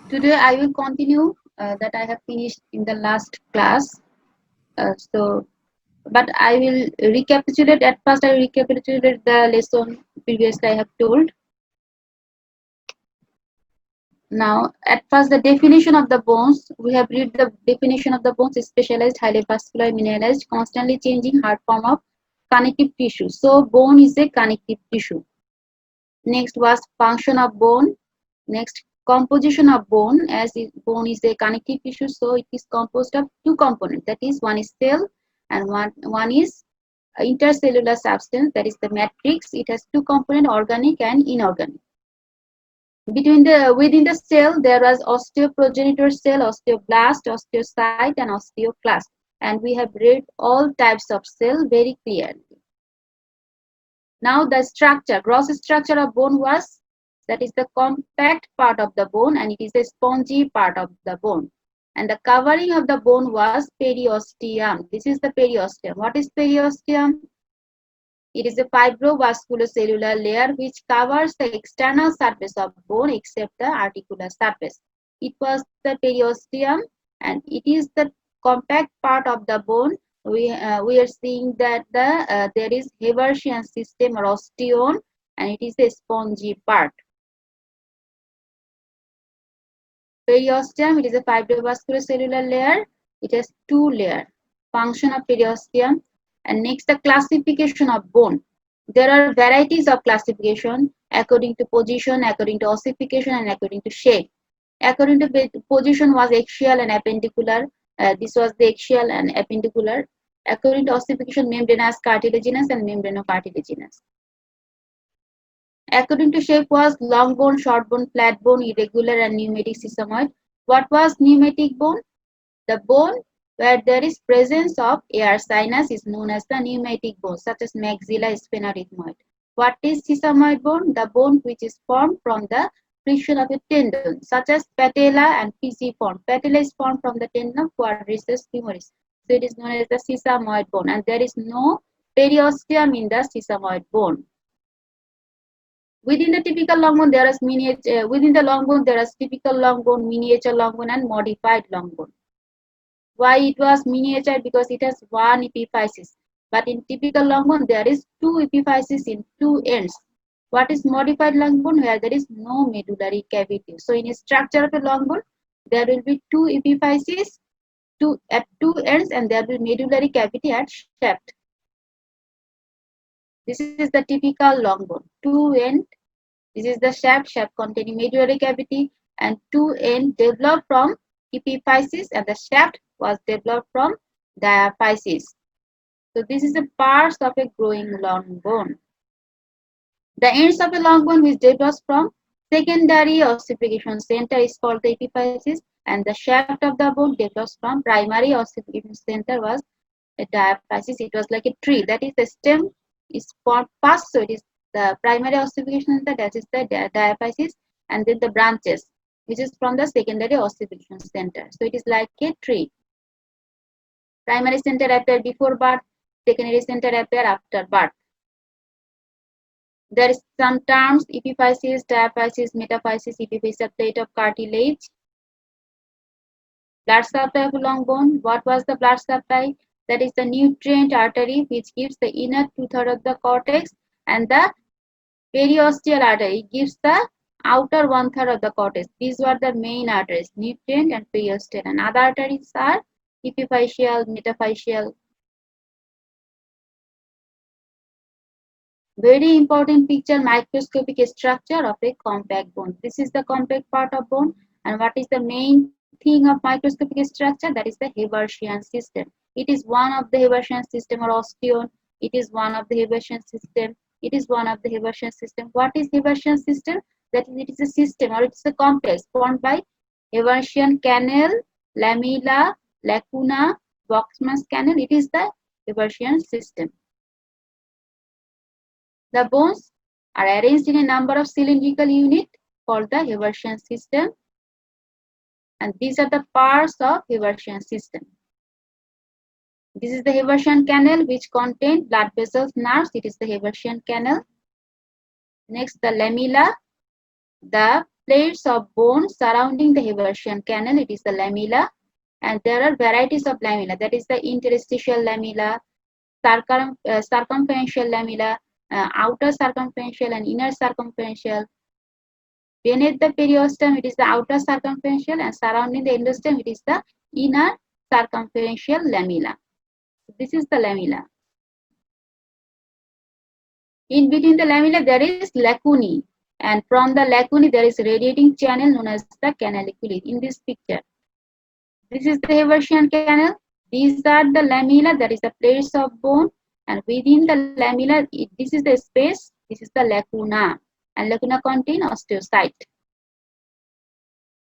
Today I will continue that I have finished in the last class. But I will recapitulate. At first, I recapitulated the lesson previously I have told. Now, at first, the definition of the bones. We have read the definition of the bones: specialized, highly vascular, mineralized, constantly changing hard form of connective tissue. So, bone is a connective tissue. Next was function of bone. Next, composition of bone. As bone is a connective tissue, so it is composed of two components. That is, one is cell, and one is intercellular substance. That is the matrix. It has two components: organic and inorganic. Within the cell, there was osteoprogenitor cell, osteoblast, osteocyte, and osteoclast. And we have read all types of cell very clearly. Now the structure, gross structure of bone was, that is the compact part of the bone, and it is a spongy part of the bone. And the covering of the bone was periosteum. This is the periosteum. What is periosteum? It is a fibrovasculocellular layer which covers the external surface of bone except the articular surface. It was the periosteum, and it is the compact part of the bone. We are seeing that there is Haversian system or osteon, and it is a spongy part. Periosteum, it is a fibrovascular cellular layer. It has two layers. Function of periosteum. And next, the classification of bone. There are varieties of classification according to position, according to ossification, and according to shape. According to position was axial and appendicular. This was the axial and appendicular. According to ossification, membranous, cartilaginous, and membranocartilaginous. According to shape was long bone, short bone, flat bone, irregular, and pneumatic sesamoid. What was pneumatic bone? The bone where there is presence of air sinus is known as the pneumatic bone, such as maxilla, sphenoethmoid. What is sesamoid bone? The bone which is formed from the friction of a tendon, such as patella and pisiform. Patella is formed from the tendon of quadriceps femoris. So it is known as the sesamoid bone, and there is no periosteum in the sesamoid bone. Within the typical long bone, there is within the long bone, there is typical long bone, miniature long bone, and modified long bone. Why it was miniature? Because it has one epiphysis. But in typical long bone, there is two epiphyses in two ends. What is modified long bone? Where there is no medullary cavity. So in a structure of a long bone, there will be two epiphyses at two ends, and there will be medullary cavity at shaft. This is the typical long bone. Two end. This is the shaft containing medullary cavity, and two end developed from epiphysis, and the shaft was developed from diaphysis. So this is a parts of a growing long bone. The ends of a long bone which develops from secondary ossification center is called the epiphysis, and the shaft of the bone develops from primary ossification center was a diaphysis. It was like a tree. That is, the stem is formed first, so it is the primary ossification center, that is the diaphysis, and then the branches, which is from the secondary ossification center. So it is like a tree. Primary center appear before birth, secondary center appear after birth. There is some terms: epiphysis, diaphysis, metaphysis. Epiphysis, a plate of cartilage. Blood supply of a long bone. What was the blood supply? That is the nutrient artery which gives the inner 2/3 of the cortex, and the periosteal artery gives the outer 1/3 of the cortex. These were the main arteries, nutrient and periosteal, and other arteries are epiphyseal, metaphyseal. Very important picture: microscopic structure of a compact bone. This is the compact part of bone, and what is the main thing of microscopic structure? That is the Haversian system. It is one of the Haversian system or osteon. It is one of the Haversian system. It is one of the Haversian system. What is Haversian system? That is, it is a system, or it is a complex formed by Haversian canal, lamella, lacuna, Boxman's canal. It is the Haversian system. The bones are arranged in a number of cylindrical units called the Haversian system, and these are the parts of Haversian system. This is the Haversian canal which contains blood vessels, nerves. It is the Haversian canal. Next, the lamella, the layers of bone surrounding the Haversian canal. It is the lamella, and there are varieties of lamella. That is the interstitial lamella, circumferential lamella, outer circumferential and inner circumferential. Beneath the periosteum, it is the outer circumferential, and surrounding the endostem, it is the inner circumferential lamella. This is the lamella. In between the lamella, there is lacunae, and from the lacunae, there is radiating channel known as the canaliculi in this picture. This is the Haversian canal. These are the lamella, that is the place of bone, and within the lamella, this is the space, this is the lacuna, and lacuna contain osteocyte.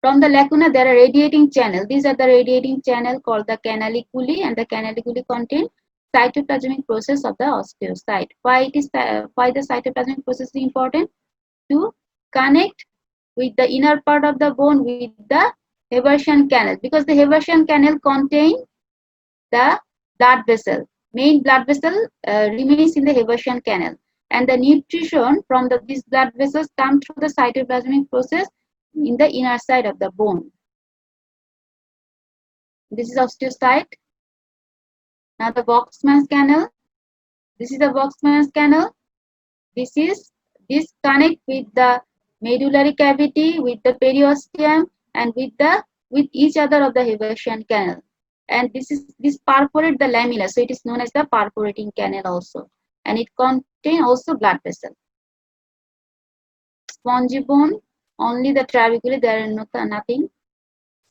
From the lacuna, there are radiating channel. These are the radiating channel called the canaliculi, and the canaliculi contain cytoplasmic process of the osteocyte. Why the cytoplasmic process is important? To connect with the inner part of the bone with the Haversian canal, because the Haversian canal contain the blood vessel. Main blood vessel remains in the Haversian canal, and the nutrition from these blood vessels come through the cytoplasmic process in the inner side of the bone. This is osteocyte. Now the Volkmann's canal. This is the Volkmann's canal. This connect with the medullary cavity, with the periosteum, and with each other of the Haversian canal. And this perforate the lamella, so it is known as the perforating canal also. And it contain also blood vessel. Spongy bone, only the trabeculae, there is nothing.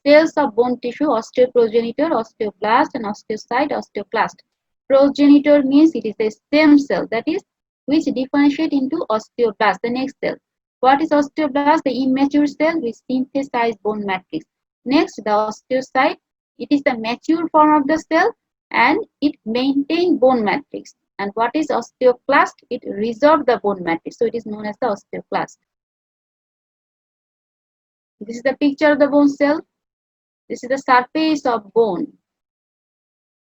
Cells of bone tissue, osteoprogenitor, osteoblast, and osteocyte, osteoclast. Progenitor means it is a stem cell, that is, which differentiate into osteoblast, the next cell. What is osteoblast? The immature cell which synthesize bone matrix. Next, the osteocyte. It is the mature form of the cell, and it maintains bone matrix. And what is osteoclast? It resorb the bone matrix, so it is known as the osteoclast. This is the picture of the bone cell. This is the surface of bone.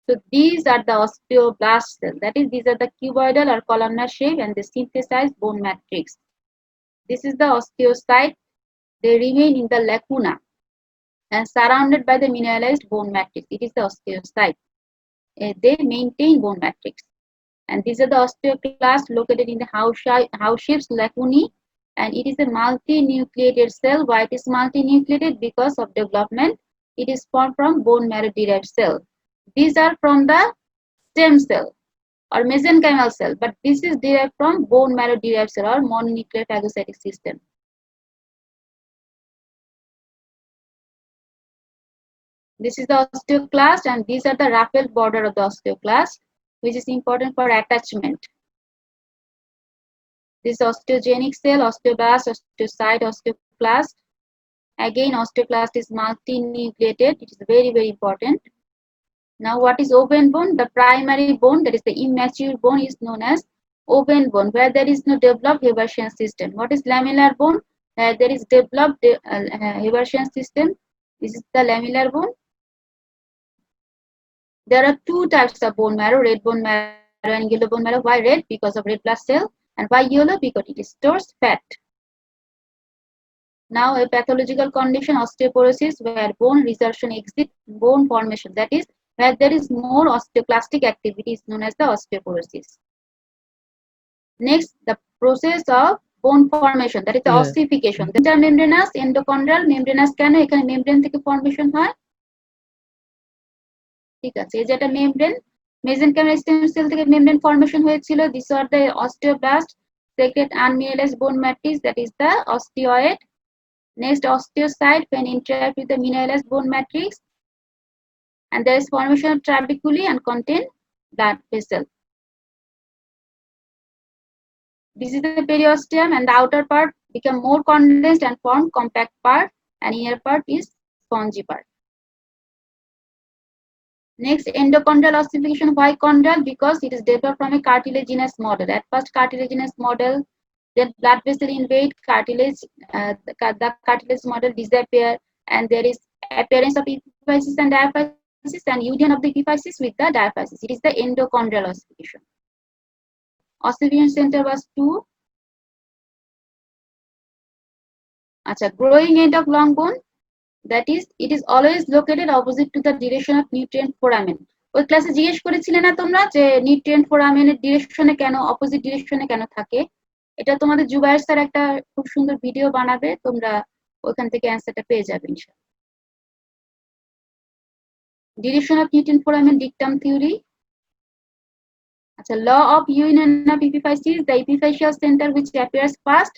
So these are the osteoblast cells. That is, these are the cuboidal or columnar shape, and they synthesize bone matrix. This is the osteocyte. They remain in the lacuna and surrounded by the mineralized bone matrix. It is the osteocyte. They maintain bone matrix. And these are the osteoclast located in the house shaped lacunae, and it is a multinucleated cell. Why it is multinucleated? Because of development. It is formed from bone marrow derived cell. These are from the stem cell or mesenchymal cell, but this is derived from bone marrow derived cell or mononuclear phagocytic system. This is the osteoclast, and these are the ruffled border of the osteoclast, which is important for attachment. This osteogenic cell, osteoblast, osteocyte, osteoclast. Again, osteoclast is multinucleated. It is very, very important. Now, what is open bone? The primary bone, that is the immature bone, is known as open bone, where there is no developed Haversian system. What is lamellar bone? Where there is developed Haversian system. This is the lamellar bone. There are two types of bone marrow, red bone marrow and yellow bone marrow. Why red? Because of red blood cell. And why yellow? Because it stores fat. Now, a pathological condition, osteoporosis, where bone resorption exceeds bone formation. That is, where there is more osteoclastic activity, is known as the osteoporosis. Next, the process of bone formation, that is the ossification. The intermembranous, endochondral, membranous কেন এখানে membrane থেকে formation হয়? ঠিক আছে, এই যে একটা membrane, mesenchymal stem cell থেকে membrane formation হয়েছিল. These are the osteoblast, secret unmineralized bone matrix, that is the osteoid. Next, osteocyte when interact with the mineralized bone matrix, and there is formation of trabeculae and contain blood vessel. This is the periosteum, and the outer part become more condensed and form compact part, and inner part is spongy part. Next, endochondral ossification. Why chondral? Because it is developed from a cartilaginous model. At first, cartilaginous model, then blood vessel invade cartilage, the cartilage model disappear, and there is appearance of epiphysis and diaphysis, and union of the epiphysis with the diaphysis. It is the endochondral ossification. Ossification center was 2. আচ্ছা, growing end of long bone, that is, it is always located opposite to the direction of nutrient foramen. ওই ক্লাসে জিজ্ঞেস করেছিলে না তোমরা যে nutrient ফোরামেনের ডিরেকশনে কেন, opposite ডিরেকশনে কেন থাকে? এটা তোমাদের জুবায়ের স্যার একটা খুব সুন্দর ভিডিও বানাবে, তোমরা ওখান থেকে অ্যান্সারটা পেয়ে যাবে ইনশাআল্লাহ। Direction of nutrient foramen dictum theory. আচ্ছা, law of union of epiphysis, the epiphyseal center which appears first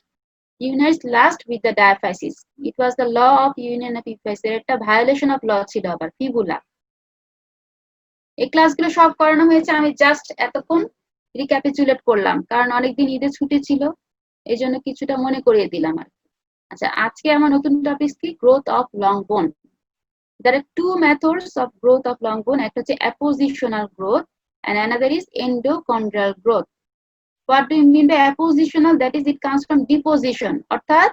unites last with the diaphysis. It was the law of union of epiphysis. একটা violation of law ছিল আবার, fibula. এই ক্লাসগুলো সব করানো হয়েছে, আমি জাস্ট এতক্ষণ রিক্যাপিচুলেট করলাম, কারণ অনেকদিন ঈদের ছুটি ছিল, এই জন্য কিছুটা মনে করিয়ে দিলাম আর। আচ্ছা, আজকে আমার নতুন টপিক কি? গ্রোথ অফ লং বোন। There are two methods of growth of long bone. একটা হচ্ছে appositional growth and another is endochondral growth. What do you mean by appositional? That is, it comes from deposition. অর্থাৎ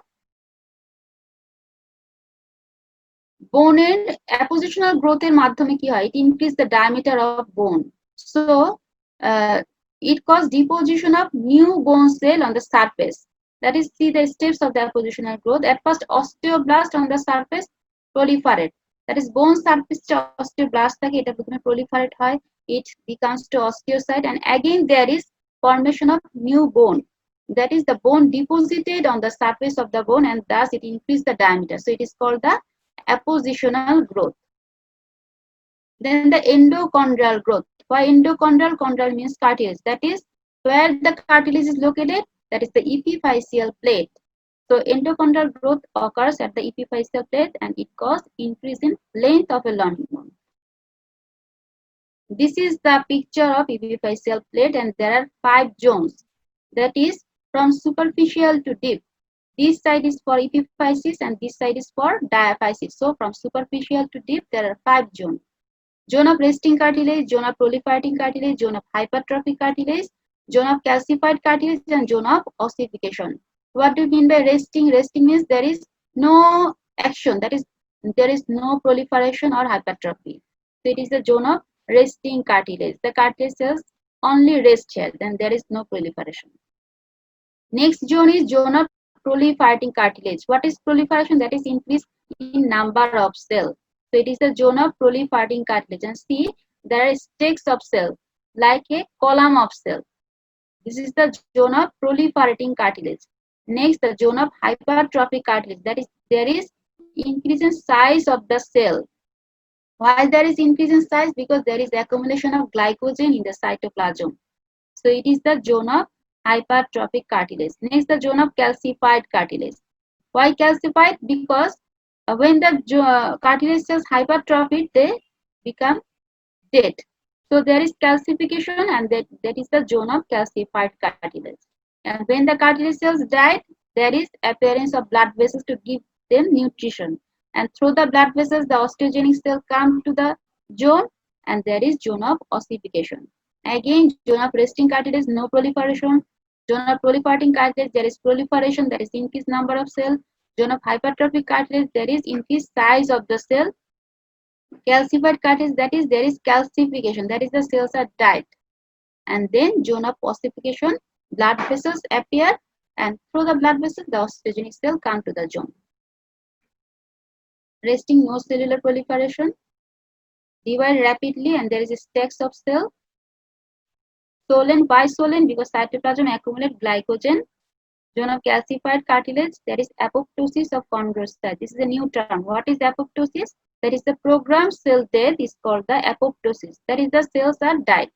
বোনের appositional growth এর মাধ্যমে কি হয়? It increase the diameter of bone. So it causes deposition of new bone cell on the surface. That is, see the steps of the appositional growth. At first, osteoblast on the surface proliferate. That is, bone surface osteoblast থাকে, এটা প্রথমে proliferate হয়, it becomes to osteocyte, and again there is formation of new bone. That is, the bone deposited on the surface of the bone, and thus it increases the diameter. So it is called the appositional growth. Then the endochondral growth. Why endochondral? Chondral means cartilage. That is, where the cartilage is located, that is the epiphyseal plate. So endochondral growth occurs at the epiphyseal plate and it causes increase in length of a long bone. This is the picture of epiphyseal plate and there are 5 zones. That is, from superficial to deep. This side is for epiphysis and this side is for diaphysis. So from superficial to deep, there are 5 zones. Zone of resting cartilage, zone of proliferating cartilage, zone of hypertrophic cartilage, zone of calcified cartilage, and zone of ossification. What do you mean by resting? Resting means there is no action, that is, there is no proliferation or hypertrophy. So it is the zone of resting cartilage. The cartilage cells only rest here, then there is no proliferation. Next zone is zone of proliferating cartilage. What is proliferation? That is increase in number of cells. So it is the zone of proliferating cartilage. And see, there are stacks of cells like a column of cells. This is the zone of proliferating cartilage. Next, the zone of hypertrophic cartilage. That is, there is increase in size of the cell. Why there is increase in size? Because there is accumulation of glycogen in the cytoplasm. So it is the zone of hypertrophic cartilage. Next, the zone of calcified cartilage. Why calcified? Because when the cartilage cells hypertrophy, they become dead. So there is calcification and that is the zone of calcified cartilage. And when the cartilage cells died, there is appearance of blood vessels to give them nutrition. And through the blood vessels, the osteogenic cell come to the zone and there is zone of ossification. Again, zone of resting cartilage, no proliferation. Zone of proliferating cartilage, there is proliferation, there is increased number of cells. Zone of hypertrophic cartilage, there is increased size of the cell. Calcified cartilage, that is, there is calcification, that is, the cells are died. And then zone of ossification, blood vessels appear and through the blood vessels, the osteogenic cell come to the zone. Resting, no cellular proliferation. Divide rapidly and there is a stacks of cell. Swollen, why swollen? Because cytoplasm accumulate glycogen. Zone of calcified cartilage, there is apoptosis of chondrocyte. This is a new term. What is apoptosis? That is the programmed cell death is called the apoptosis. That is, the cells are died.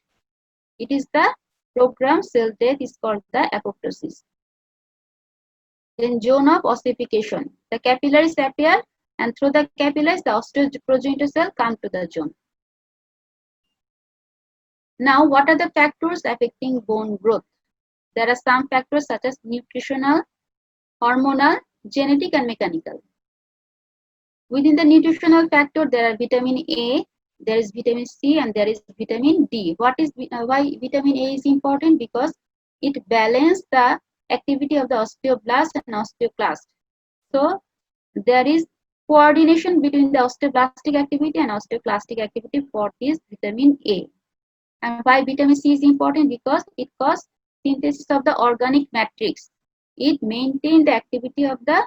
It is the programmed cell death is called the apoptosis. Then zone of ossification. The capillaries appear and through the capillaries, the osteoprogenitor cell come to the zone. Now, what are the factors affecting bone growth? There are some factors such as nutritional, hormonal, genetic, and mechanical. Within the nutritional factor, there are vitamin A, there is vitamin C, and there is vitamin D. What is why vitamin A is important? Because it balances the activity of the osteoblast and osteoclast. So there is coordination between the osteoblastic activity and osteoclastic activity for this vitamin A. And why vitamin C is important? Because it causes synthesis of the organic matrix. It maintains the activity of the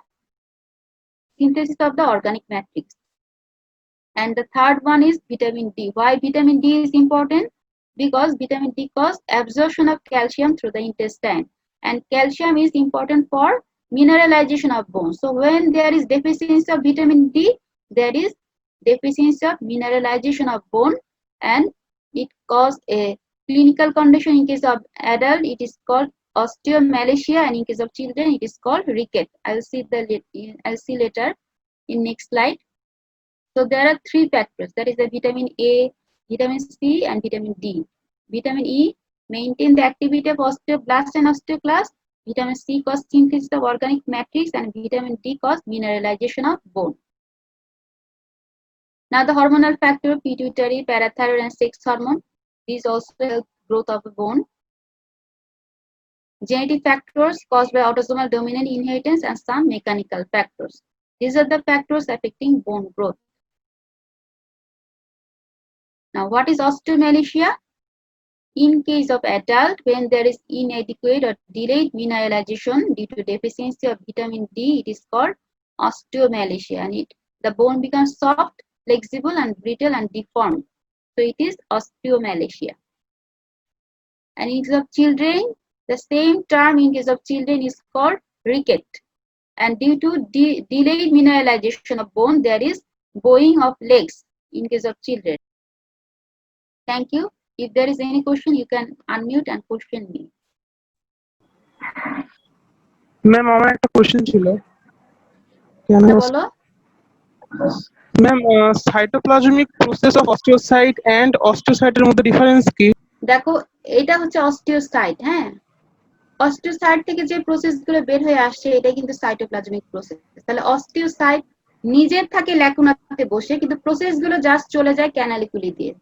synthesis of the organic matrix. And the third one is vitamin D. Why vitamin D is important? Because vitamin D causes absorption of calcium through the intestine, and calcium is important for mineralization of bone. So when there is deficiency of vitamin D, there is deficiency of mineralization of bone, and it causes a clinical condition. In case of adult, it is called osteomalacia, and in case of children, it is called rickets. I'll see later in next slide. So there are three factors, that is the vitamin A, vitamin C, and vitamin D. Vitamin E maintain the activity of osteoblasts and osteoclasts. Vitamin C cause synthesis of organic matrix, and vitamin D cause mineralization of bone. Now the hormonal factor, pituitary, parathyroid, and sex hormone. These also help growth of the bone. Genetic factors caused by autosomal dominant inheritance and some mechanical factors. These are the factors affecting bone growth. Now, what is osteomalacia? In case of adult, when there is inadequate or delayed mineralization due to deficiency of vitamin D, it is called osteomalacia, and the bone becomes soft, flexible, and brittle and deformed. So it is osteomalacia. And in case of children, the same term in case of children is called ricket. And due to delayed mineralization of bone, there is bowing of legs in case of children. Thank you. If there is any question, you can unmute and question me. Ma'am আমার একটা question ছিল। বলো। Ma'am cytoplasmic process of osteocyte and অস্টিওসাইটের মধ্যে difference কি? দেখো, এটা হচ্ছে অস্টিওসাইট। হ্যাঁ, অস্টিওসাইট থেকে যে প্রসেসগুলো বের হয়ে আসছে এটা কিন্তু সাইটোপ্লাজমিক প্রসেস। তাহলে অস্টিওসাইট নিজে থাকে ল্যাকুনাতে বসে, কিন্তু প্রসেসগুলো জাস্ট চলে যায় ক্যানালিকুলি দিয়ে।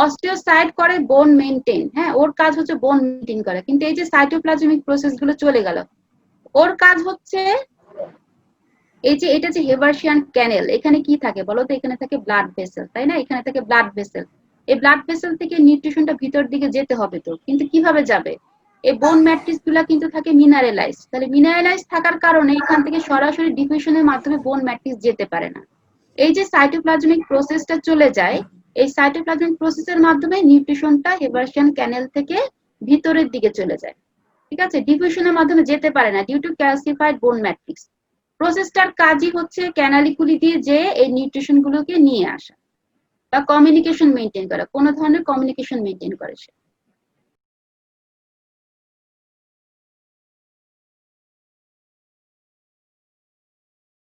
অস্টিওসাইট করে বোন মেইনটেইন। হ্যাঁ, ওর কাজ হচ্ছে বোন মেইনটেইন করা, কিন্তু এই যে সাইটোপ্লাজমিক প্রসেসগুলো চলে গেল, ওর কাজ হচ্ছে এই যে এটা যে হেবার্সিয়ান ক্যানেল, এখানে কি থাকে বলো তো? এখানে থাকে ব্লাড ভেসেল, তাই না? এখানে থাকে ব্লাড ভেসেল। এই ব্লাড ভেসেল থেকে নিউট্রিশনটা ভিতর দিকে যেতে হবে তো, কিন্তু কিভাবে যাবে? এই বোন ম্যাট্রিক্স গুলা কিন্তু থাকে মিনারেলাইজ। তাহলে মিনারেলাইজ থাকার কারণে এখান থেকে সরাসরি ডিফিউশনের মাধ্যমে বোন ম্যাট্রিক্স যেতে পারে না। এই যে সাইটোপ্লাজমিক প্রসেসটা চলে যায়, এই সাইটোপ্লাজমিক প্রসেসের মাধ্যমে নিউট্রিশনটা হেবার্সিয়ান ক্যানেল থেকে ভিতরের দিকে চলে যায়। ঠিক আছে, ডিফিউশনের মাধ্যমে যেতে পারে না ডিউ টু ক্যালসিফাইড বোন ম্যাট্রিক্স। প্রসেসটার কাজই হচ্ছে ক্যানালিকুলি দিয়ে যে এই নিউট্রিশন গুলোকে নিয়ে আসা বা কমিউনিকেশন মেনটেন করা, কোনো ধরনের কমিউনিকেশন মেনটেন করে সে।